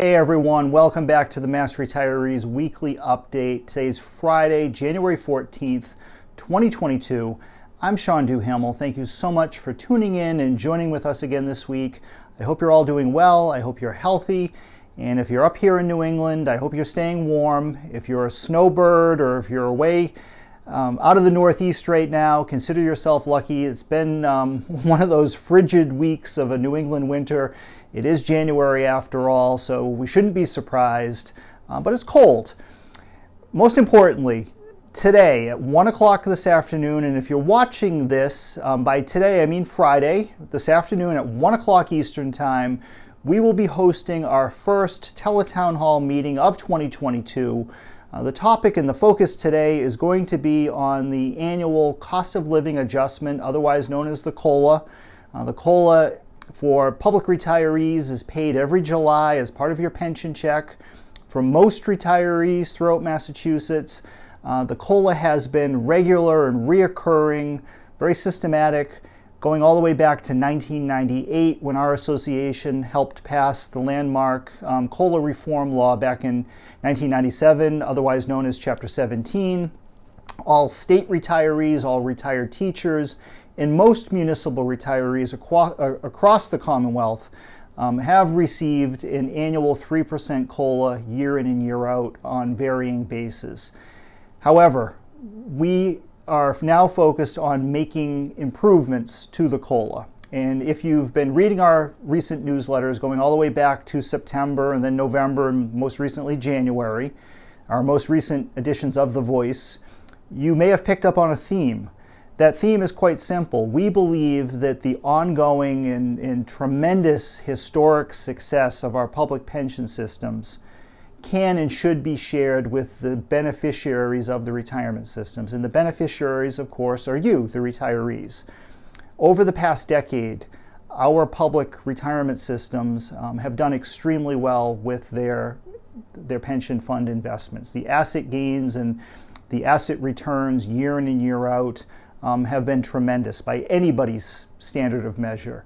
Hey everyone, welcome back to the Mass Retirees Weekly Update. Today's Friday, January 14th, 2022. I'm Sean Duhamel. Thank you so much for tuning in and joining with us again this week. I hope you're all doing well. I hope you're healthy. And if you're up here in New England, I hope you're staying warm. If you're a snowbird or if you're away out of the Northeast right now, consider yourself lucky. It's been one of those frigid weeks of a New England winter. It is January after all, so we shouldn't be surprised, but it's cold. Most importantly, today at 1 o'clock this afternoon, and if you're watching this, by today I mean Friday, this afternoon at 1 o'clock Eastern Time, we will be hosting our first Teletown Hall meeting of 2022. The topic and the focus today is going to be on the annual cost of living adjustment, otherwise known as the COLA. The COLA for public retirees is paid every July as part of your pension check. For most retirees throughout Massachusetts, the COLA has been regular and reoccurring, very systematic, going all the way back to 1998 when our association helped pass the landmark COLA reform law back in 1997, otherwise known as Chapter 17. All state retirees, all retired teachers, and most municipal retirees across the Commonwealth have received an annual 3% COLA year in and year out on varying bases. However, we are now focused on making improvements to the COLA. And if you've been reading our recent newsletters going all the way back to September and then November and most recently January, our most recent editions of The Voice, you may have picked up on a theme. That theme is quite simple. We believe that the ongoing and tremendous historic success of our public pension systems can and should be shared with the beneficiaries of the retirement systems. And the beneficiaries, of course, are you, the retirees. Over the past decade, our public retirement systems have done extremely well with their pension fund investments. The asset gains and the asset returns year in and year out have been tremendous by anybody's standard of measure.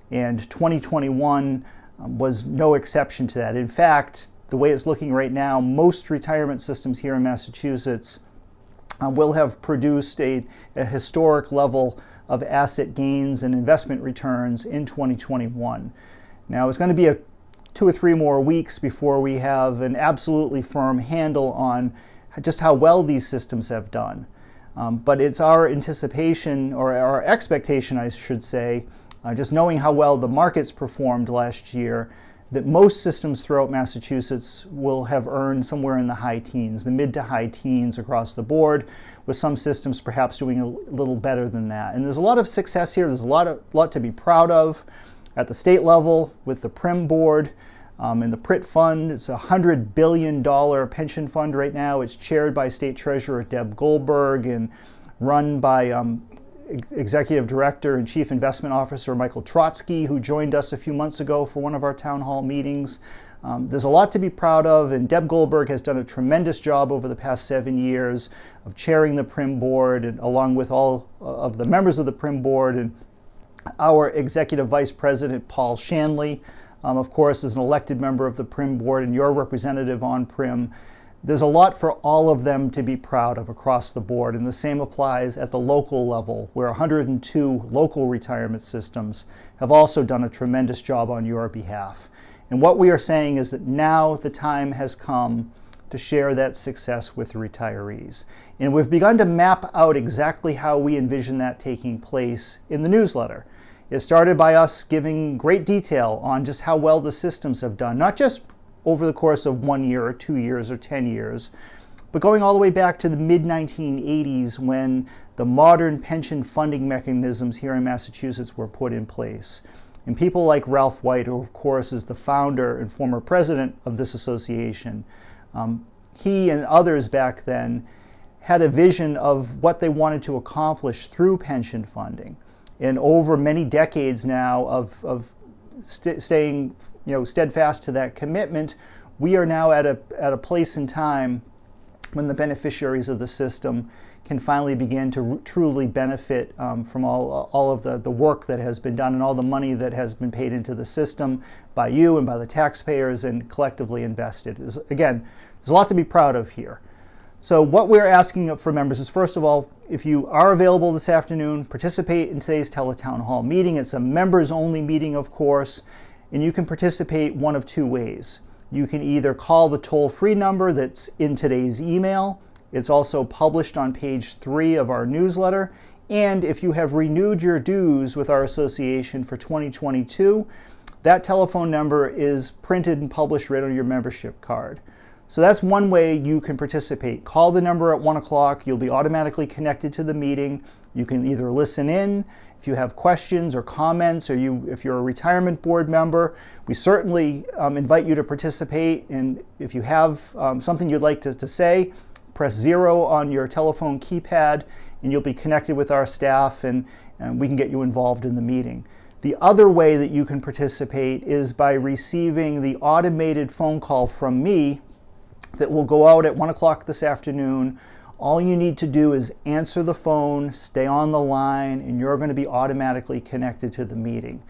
And 2021 was no exception to that. In fact, the way it's looking right now, most retirement systems here in Massachusetts will have produced a historic level of asset gains and investment returns in 2021. Now, it's going to be 2 or 3 more weeks before we have an absolutely firm handle on just how well these systems have done. But it's our anticipation, or our expectation, I should say, just knowing how well the markets performed last year, that most systems throughout Massachusetts will have earned somewhere in the high teens, the mid to high teens across the board, with some systems perhaps doing a little better than that. And there's a lot of success here. There's a lot to be proud of at the state level with the PRIM board and the PRIT fund. It's a $100 billion pension fund right now. It's chaired by State Treasurer Deb Goldberg and run by Executive Director and Chief Investment Officer Michael Trotsky, who joined us a few months ago for one of our town hall meetings. There's a lot to be proud of, and Deb Goldberg has done a tremendous job over the past 7 years of chairing the PRIM board, and along with all of the members of the PRIM board, and our Executive Vice President Paul Shanley, of course, is an elected member of the PRIM board and your representative on PRIM. There's a lot for all of them to be proud of across the board, and the same applies at the local level, where 102 local retirement systems have also done a tremendous job on your behalf. And what we are saying is that now the time has come to share that success with the retirees. And we've begun to map out exactly how we envision that taking place in the newsletter. It started by us giving great detail on just how well the systems have done, not just over the course of 1 year or 2 years or 10 years, but going all the way back to the mid-1980s when the modern pension funding mechanisms here in Massachusetts were put in place. And people like Ralph White, who of course is the founder and former president of this association, he and others back then had a vision of what they wanted to accomplish through pension funding. And over many decades now of staying steadfast to that commitment, we are now at a place in time when the beneficiaries of the system can finally begin to truly benefit from all of the work that has been done and all the money that has been paid into the system by you and by the taxpayers and collectively invested. Again, there's a lot to be proud of here. So what we're asking for members is, first of all, if you are available this afternoon, participate in today's Teletown Hall meeting. It's a members-only meeting, of course, and you can participate one of two ways. You can either call the toll-free number that's in today's email. It's also published on page 3 of our newsletter. And if you have renewed your dues with our association for 2022, that telephone number is printed and published right on your membership card. So that's one way you can participate. Call the number at 1 o'clock. You'll be automatically connected to the meeting. You can either listen in if you have questions or comments, or if you're a retirement board member. We certainly invite you to participate. And if you have something you'd like to say, press 0 on your telephone keypad and you'll be connected with our staff and we can get you involved in the meeting. The other way that you can participate is by receiving the automated phone call from me that will go out at 1 o'clock this afternoon. All you need to do is answer the phone, stay on the line, and you're going to be automatically connected to the meeting.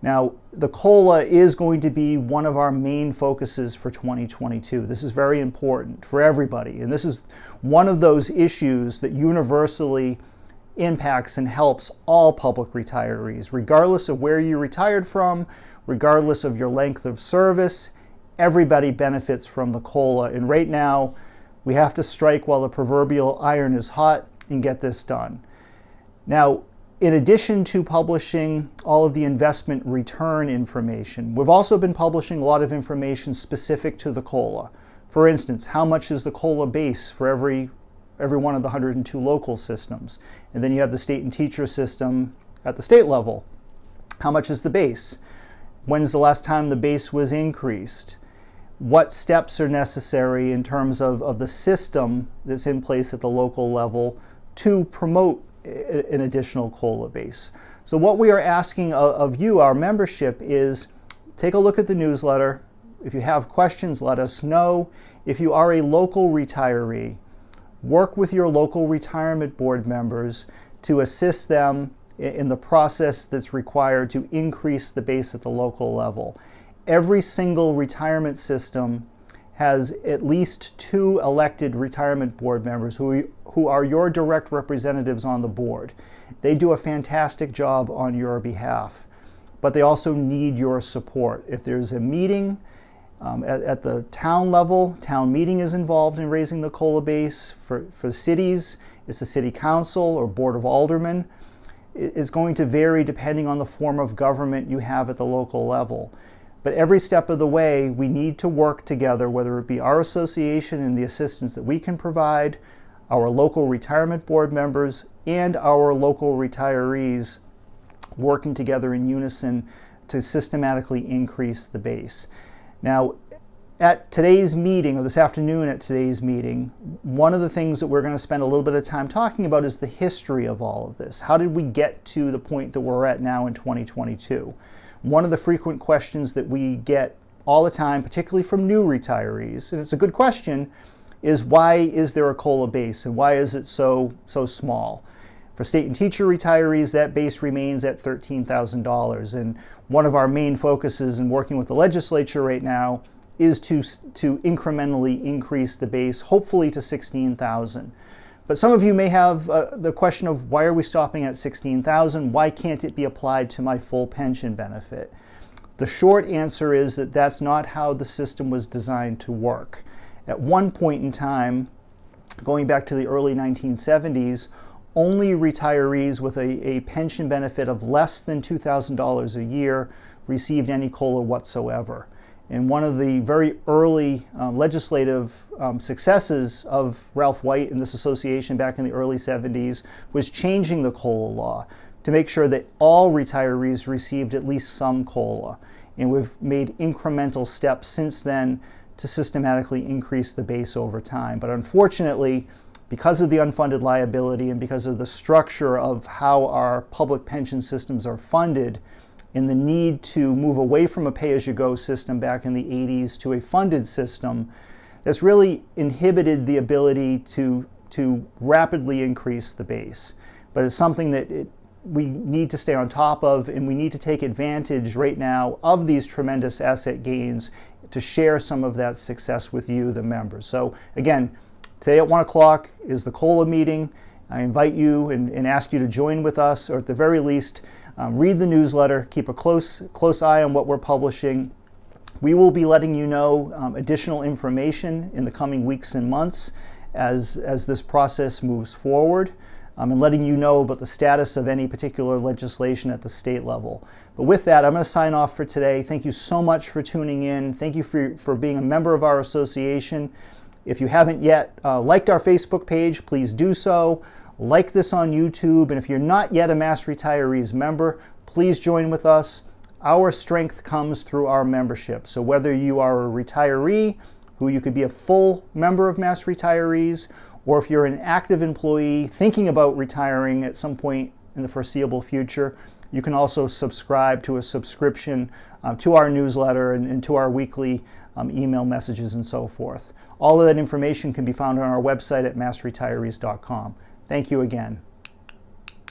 Now, the COLA is going to be one of our main focuses for 2022. This is very important for everybody, and this is one of those issues that universally impacts and helps all public retirees, regardless of where you retired from, regardless of your length of service. Everybody benefits from the COLA, and right now we have to strike while the proverbial iron is hot and get this done. Now, in addition to publishing all of the investment return information, we've also been publishing a lot of information specific to the COLA. For instance, how much is the COLA base for every one of the 102 local systems? And then you have the state and teacher system at the state level. How much is the base? When's the last time the base was increased? What steps are necessary in terms of the system that's in place at the local level to promote an additional COLA base? So what we are asking of you, our membership, is take a look at the newsletter. If you have questions, let us know. If you are a local retiree, work with your local retirement board members to assist them in the process that's required to increase the base at the local level. Every single retirement system has at least 2 elected retirement board members who are your direct representatives on the board. They do a fantastic job on your behalf, but they also need your support. If there's a meeting at the town level, town meeting is involved in raising the COLA base. For cities, it's the city council or board of aldermen. It's going to vary depending on the form of government you have at the local level. But every step of the way, we need to work together, whether it be our association and the assistance that we can provide, our local retirement board members, and our local retirees working together in unison to systematically increase the base. Now, at today's meeting, or this afternoon at today's meeting, one of the things that we're going to spend a little bit of time talking about is the history of all of this. How did we get to the point that we're at now in 2022? One of the frequent questions that we get all the time, particularly from new retirees, and it's a good question, is why is there a COLA base and why is it so small? For state and teacher retirees, that base remains at $13,000, and one of our main focuses in working with the legislature right now is to incrementally increase the base, hopefully to $16,000. But some of you may have the question of, why are we stopping at $16,000? Why can't it be applied to my full pension benefit? The short answer is that that's not how the system was designed to work. At one point in time, going back to the early 1970s, only retirees with a pension benefit of less than $2,000 a year received any COLA whatsoever. And one of the very early legislative successes of Ralph White and this association back in the early 70s was changing the COLA law to make sure that all retirees received at least some COLA. And we've made incremental steps since then to systematically increase the base over time. But unfortunately, because of the unfunded liability and because of the structure of how our public pension systems are funded, and the need to move away from a pay-as-you-go system back in the 80s to a funded system, that's really inhibited the ability to to rapidly increase the base. But it's something that we need to stay on top of, and we need to take advantage right now of these tremendous asset gains to share some of that success with you, the members. So again, today at 1 o'clock is the COLA meeting. I invite you and ask you to join with us, or at the very least, read the newsletter, keep a close eye on what we're publishing. We will be letting you know additional information in the coming weeks and months as this process moves forward, and letting you know about the status of any particular legislation at the state level. But with that, I'm going to sign off for today. Thank you so much for tuning in. Thank you for being a member of our association. If you haven't yet liked our Facebook page, please do so. Like this on YouTube, and if you're not yet a Mass Retirees member, please join with us. Our strength comes through our membership. So whether you are a retiree, who you could be a full member of Mass Retirees, or if you're an active employee thinking about retiring at some point in the foreseeable future, you can also subscribe to a subscription to our newsletter and to our weekly email messages and so forth. All of that information can be found on our website at massretirees.com. Thank you again.